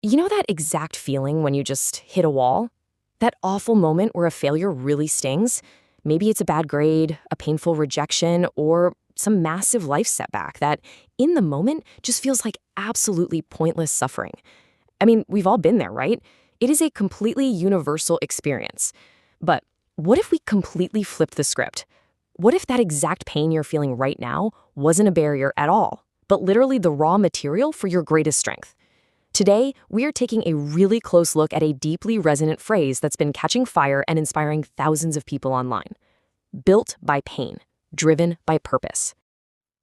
You know that exact feeling when you just hit a wall? That awful moment where a failure really stings? Maybe it's a bad grade, a painful rejection, or some massive life setback that, in the moment, just feels like absolutely pointless suffering. I mean, we've all been there, right? It is a completely universal experience. But what if we completely flipped the script? What if that exact pain you're feeling right now wasn't a barrier at all, but literally the raw material for your greatest strength? Today, we are taking a really close look at a deeply resonant phrase that's been catching fire and inspiring thousands of people online. Built by pain, driven by purpose.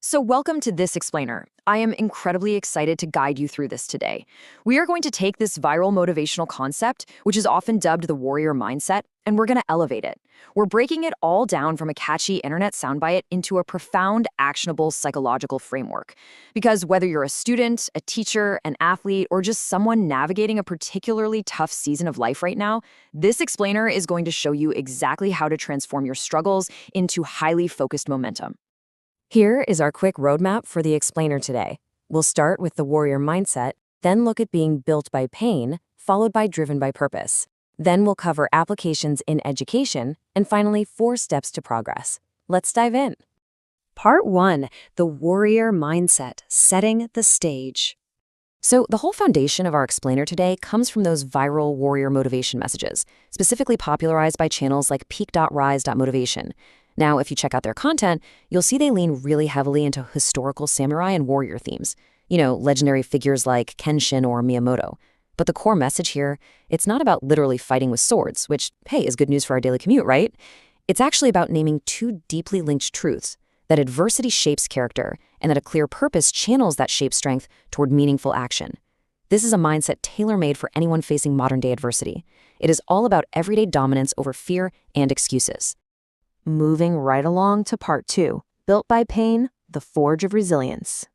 So welcome to This Explainer. I am incredibly excited to guide you through this today. We are going to take this viral motivational concept, which is often dubbed the warrior mindset, and we're going to elevate it. We're breaking it all down from a catchy internet soundbite into a profound, actionable psychological framework. Because whether you're a student, a teacher, an athlete, or just someone navigating a particularly tough season of life right now, This Explainer is going to show you exactly how to transform your struggles into highly focused momentum. Here is our quick roadmap for the explainer today. We'll start with the warrior mindset, then look at being built by pain, followed by driven by purpose. Then we'll cover applications in education, and finally 4 steps to progress. Let's dive in. Part 1. The Warrior Mindset, Setting the Stage. So the whole foundation of our explainer today comes from those viral warrior motivation messages, specifically popularized by channels like peak.rise.motivation. Now, if you check out their content, you'll see they lean really heavily into historical samurai and warrior themes. You know, legendary figures like Kenshin or Miyamoto. But the core message here, it's not about literally fighting with swords, which, hey, is good news for our daily commute, right? It's actually about naming 2 deeply linked truths, that adversity shapes character, and that a clear purpose channels that shape strength toward meaningful action. This is a mindset tailor-made for anyone facing modern-day adversity. It is all about everyday dominance over fear and excuses. Moving right along to part 2, Built by Pain, the Forge of Resilience.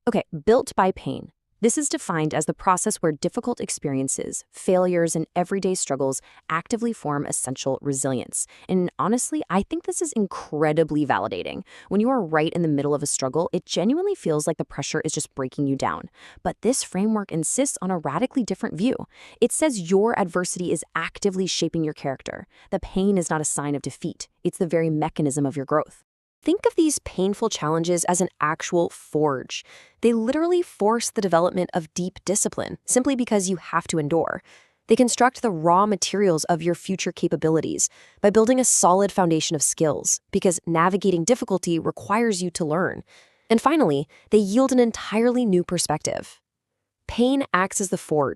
Okay, built by pain. This is defined as the process where difficult experiences, failures, and everyday struggles actively form essential resilience. And honestly, I think this is incredibly validating. When you are right in the middle of a struggle, it genuinely feels like the pressure is just breaking you down. But this framework insists on a radically different view. It says your adversity is actively shaping your character. The pain is not a sign of defeat. It's the very mechanism of your growth. Think of these painful challenges as an actual forge. They literally force the development of deep discipline, simply because you have to endure. They construct the raw materials of your future capabilities by building a solid foundation of skills, because navigating difficulty requires you to learn. And finally, they yield an entirely new perspective. Pain acts as the forge,